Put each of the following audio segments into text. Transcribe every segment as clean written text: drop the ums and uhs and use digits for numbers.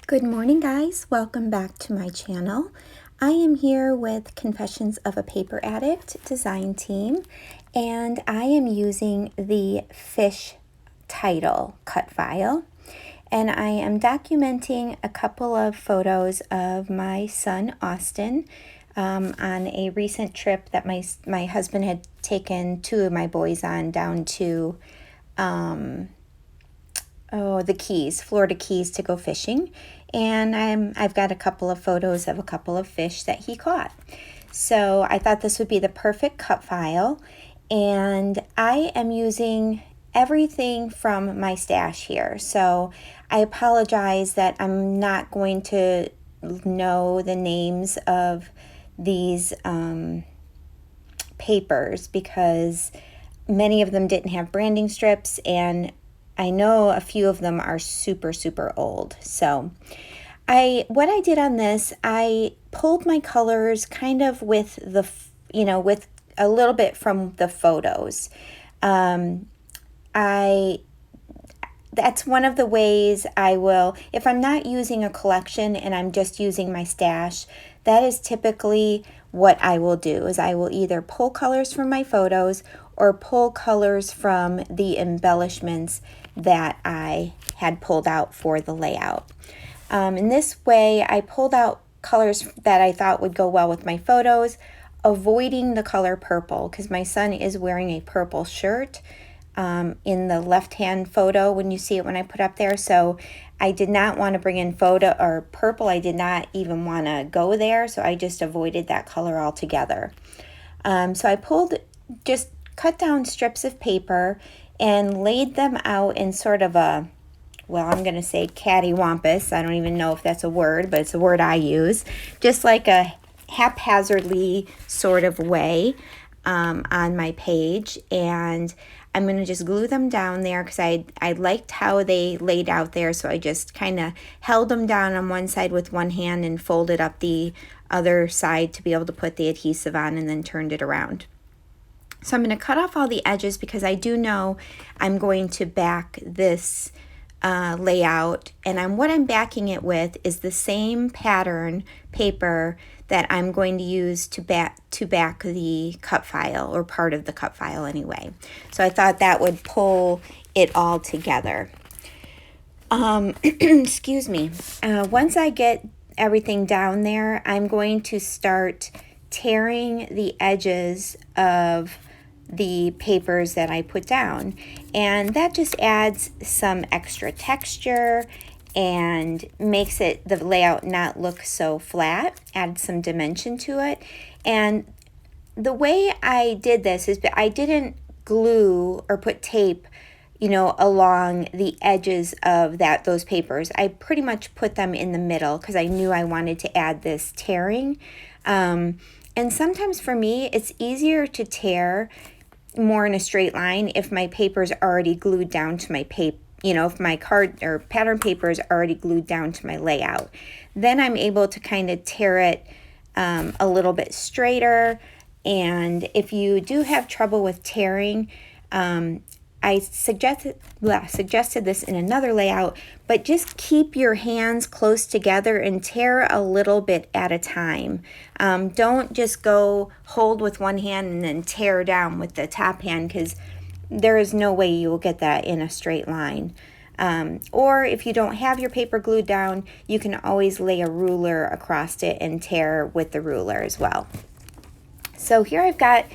Good morning, guys. Welcome back to my channel. I am here with Confessions of a Paper Addict design team, and I am using the fish title cut file. And I am documenting a couple of photos of my son, Austin, on a recent trip that my husband had taken two of my boys on down to the Keys, Florida Keys, to go fishing. And I've got a couple of photos of a couple of fish that he caught. So I thought this would be the perfect cut file. And I am using everything from my stash here. So I apologize that I'm not going to know the names of these papers because many of them didn't have branding strips, and I know a few of them are super old. So what I did on this, I pulled my colors kind of with with a little bit from the photos. That's one of the ways I will, if I'm not using a collection and I'm just using my stash, that is typically what I will do, is I will either pull colors from my photos or pull colors from the embellishments that I had pulled out for the layout. In this way, I pulled out colors that I thought would go well with my photos, avoiding the color purple because my son is wearing a purple shirt in the left-hand photo when you see it when I put up there. So I did not want to bring in photo or purple. I did not even want to go there, so I just avoided that color altogether. So I just cut down strips of paper and laid them out in sort of a, well, I'm going to say cattywampus. I don't even know if that's a word, but it's a word I use. Just like a haphazardly sort of way on my page. And I'm going to just glue them down there because I liked how they laid out there. So I just kind of held them down on one side with one hand and folded up the other side to be able to put the adhesive on, and then turned it around. So I'm going to cut off all the edges because I do know I'm going to back this layout, and what I'm backing it with is the same pattern paper that I'm going to use to back the cut file, or part of the cut file anyway. So I thought that would pull it all together. Excuse me. Once I get everything down there, I'm going to start tearing the edges of the papers that I put down, and that just adds some extra texture and makes the layout not look so flat, adds some dimension to it. And the way I did this is I didn't glue or put tape along the edges of those papers. I pretty much put them in the middle because I knew I wanted to add this tearing. And sometimes for me, it's easier to tear more in a straight line if my paper's already glued down to my paper. If my card or pattern paper is already glued down to my layout, then I'm able to kind of tear it a little bit straighter. And if you do have trouble with tearing, I suggested this in another layout, but just keep your hands close together and tear a little bit at a time. Don't just go hold with one hand and then tear down with the top hand, because there is no way you will get that in a straight line. Or if you don't have your paper glued down, you can always lay a ruler across it and tear with the ruler as well. So here I've got,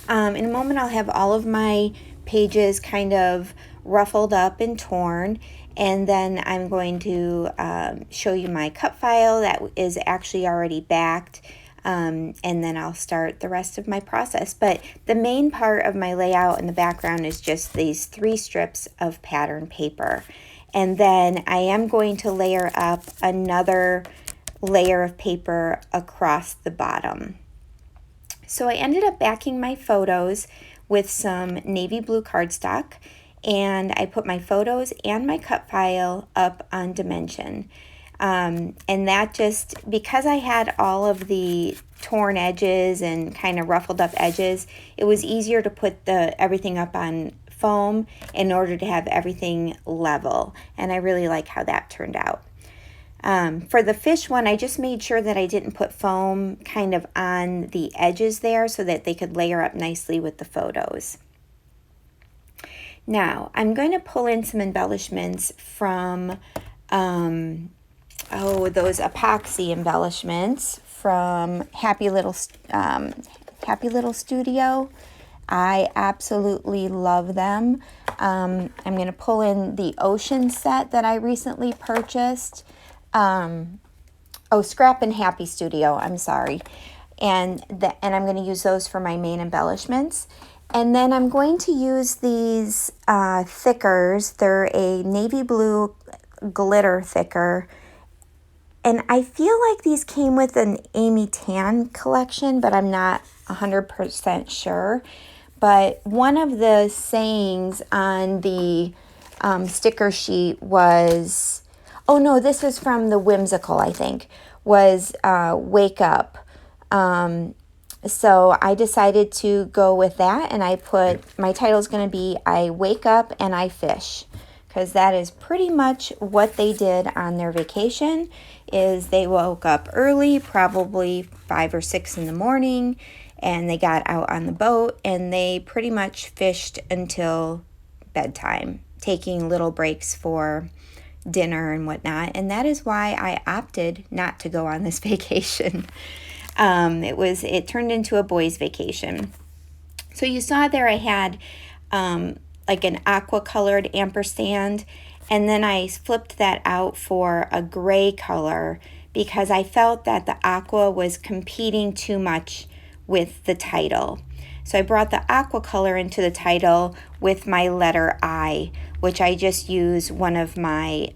in a moment I'll have all of my pages kind of ruffled up and torn, and then I'm going to show you my cut file that is actually already backed, and then I'll start the rest of my process. But the main part of my layout in the background is just these 3 strips of pattern paper, and then I am going to layer up another layer of paper across the bottom. So I ended up backing my photos with some navy blue cardstock, and I put my photos and my cut file up on dimension. And that just, because I had all of the torn edges and kind of ruffled up edges, it was easier to put everything up on foam in order to have everything level. And I really like how that turned out. For the fish one, I just made sure that I didn't put foam kind of on the edges there so that they could layer up nicely with the photos. Now, I'm going to pull in some embellishments from, those epoxy embellishments from Happy Little Studio. I absolutely love them. I'm going to pull in the Ocean set that I recently purchased. Scrap and Happy Studio, I'm sorry. And I'm going to use those for my main embellishments. And then I'm going to use these thickers. They're a navy blue glitter thicker. And I feel like these came with an Amy Tan collection, but I'm not 100% sure. But one of the sayings on the sticker sheet was, oh no, this is from the Whimsical, I think, was wake up. So I decided to go with that, and I put, my title is going to be I Wake Up and I Fish, because that is pretty much what they did on their vacation. Is they woke up early, probably 5 or 6 in the morning, and they got out on the boat, and they pretty much fished until bedtime, taking little breaks for dinner and whatnot. And that is why I opted not to go on this vacation. It turned into a boys' vacation. So you saw there I had like an aqua colored ampersand, and then I flipped that out for a gray color because I felt that the aqua was competing too much with the title. So I brought the aqua color into the title with my letter I, which I just used one of my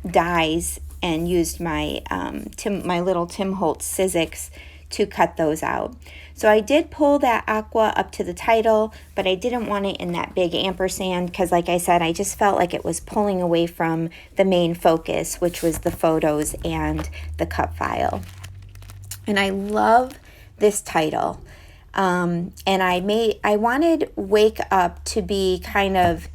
dies and used my my little Tim Holtz Sizzix to cut those out. So I did pull that aqua up to the title, but I didn't want it in that big ampersand because, like I said, I just felt like it was pulling away from the main focus, which was the photos and the cut file. And I love this title. And I wanted Wake Up to be kind of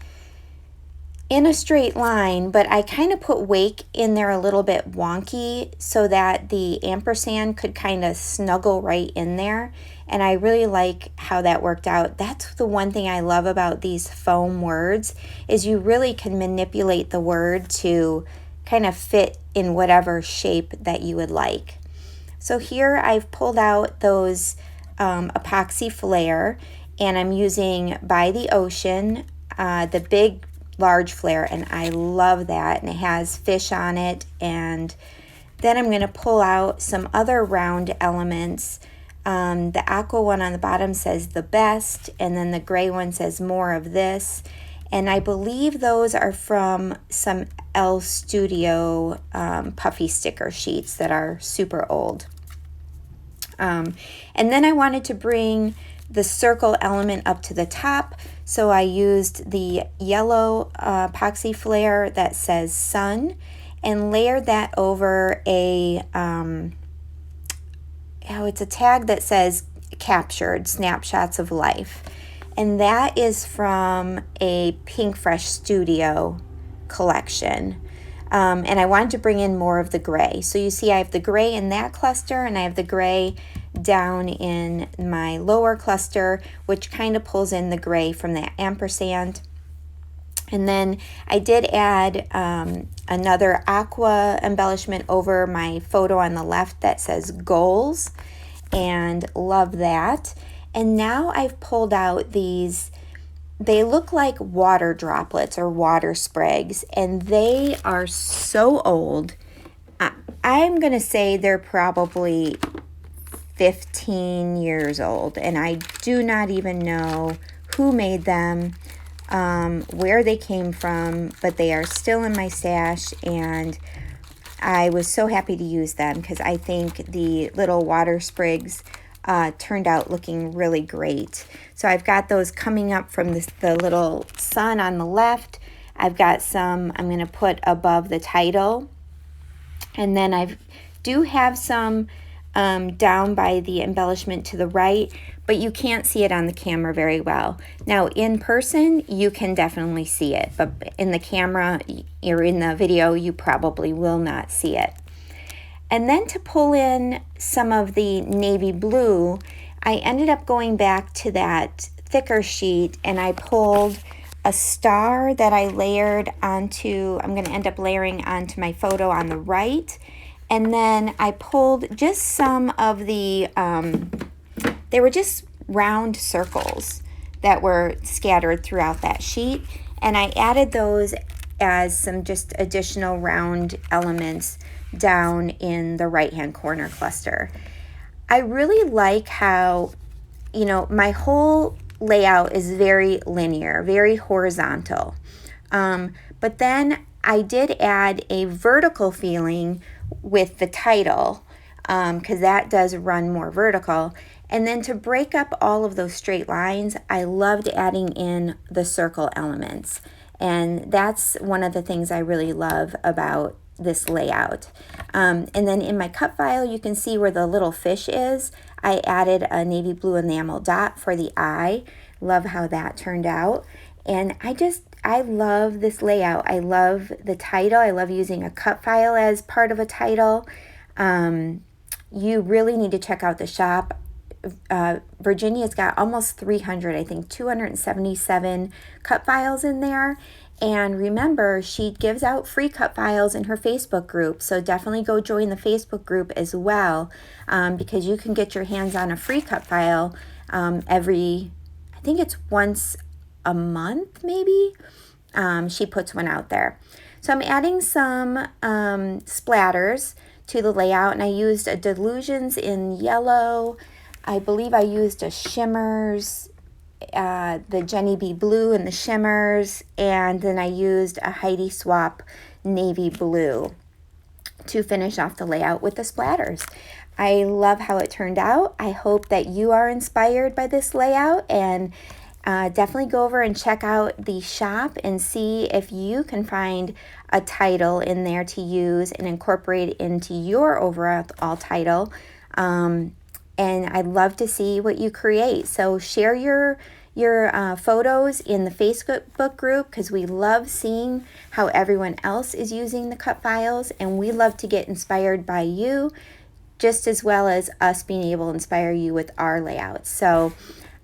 in a straight line, but I kind of put wake in there a little bit wonky so that the ampersand could kind of snuggle right in there. And I really like how that worked out. That's the one thing I love about these foam words is you really can manipulate the word to kind of fit in whatever shape that you would like. So here I've pulled out those epoxy flare, and I'm using By the Ocean, the big large flare, and I love that, and it has fish on it. And then I'm going to pull out some other round elements. The aqua one on the bottom says the best, and then the gray one says more of this, and I believe those are from some L Studio puffy sticker sheets that are super old. And then I wanted to bring the circle element up to the top, so I used the yellow epoxy flare that says sun and layered that over a it's a tag that says captured snapshots of life, and that is from a Pink Fresh Studio collection. And I wanted to bring in more of the gray. So you see I have the gray in that cluster, and I have the gray down in my lower cluster, which kind of pulls in the gray from that ampersand. And then I did add another aqua embellishment over my photo on the left that says goals, and love that. And now I've pulled out these, they look like water droplets or water sprigs, and they are so old. I'm going to say they're probably 15 years old, and I do not even know who made them, where they came from, but they are still in my stash, and I was so happy to use them because I think the little water sprigs turned out looking really great. So I've got those coming up from the little sun on the left. I've got some I'm going to put above the title, and then I do have some down by the embellishment to the right, but you can't see it on the camera very well. Now in person, you can definitely see it, but in the camera or in the video, you probably will not see it. And then to pull in some of the navy blue, I ended up going back to that thicker sheet and I pulled a star that I layered onto, I'm going to end up layering onto my photo on the right. And then I pulled just some of the, they were just round circles that were scattered throughout that sheet. And I added those as some just additional round elements down in the right-hand corner cluster. I really like how, you know, my whole layout is very linear, very horizontal. But then I did add a vertical feeling with the title, because that does run more vertical. And then to break up all of those straight lines, I loved adding in the circle elements. And that's one of the things I really love about this layout. And then in my cut file, you can see where the little fish is. I added a navy blue enamel dot for the eye. Love how that turned out. And I love this layout. I love the title. I love using a cut file as part of a title. You really need to check out the shop. Virginia's got almost 300, I think 277 cut files in there. And remember, she gives out free cut files in her Facebook group. So definitely go join the Facebook group as well, because you can get your hands on a free cut file every, I think it's once a month maybe. She puts one out there. So I'm adding some splatters to the layout, and I used a Delusions in yellow. I believe I used a Shimmers, the Jenny B blue and the Shimmers, and then I used a Heidi Swap navy blue to finish off the layout with the splatters. I love how it turned out. I hope that you are inspired by this layout, and definitely go over and check out the shop and see if you can find a title in there to use and incorporate into your overall title. And I'd love to see what you create. So share your photos in the Facebook group, because we love seeing how everyone else is using the cut files, and we love to get inspired by you, just as well as us being able to inspire you with our layouts. So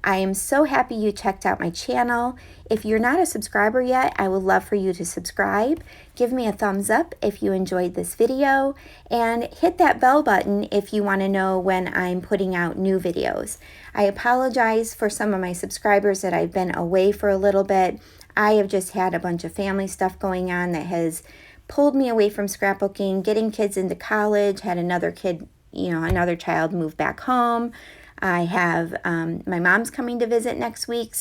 I am so happy you checked out my channel. If you're not a subscriber yet, I would love for you to subscribe. Give me a thumbs up if you enjoyed this video, and hit that bell button if you want to know when I'm putting out new videos. I apologize for some of my subscribers that I've been away for a little bit. I have just had a bunch of family stuff going on that has pulled me away from scrapbooking, getting kids into college, had another kid, another child move back home. I have my mom's coming to visit next week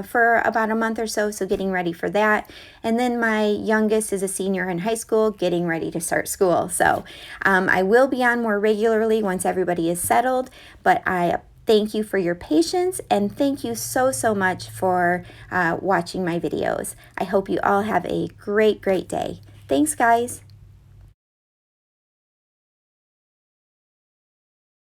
for about a month or so, so getting ready for that. And then my youngest is a senior in high school, getting ready to start school. So I will be on more regularly once everybody is settled, but I thank you for your patience, and thank you so much for watching my videos. I hope you all have a great day. Thanks, guys.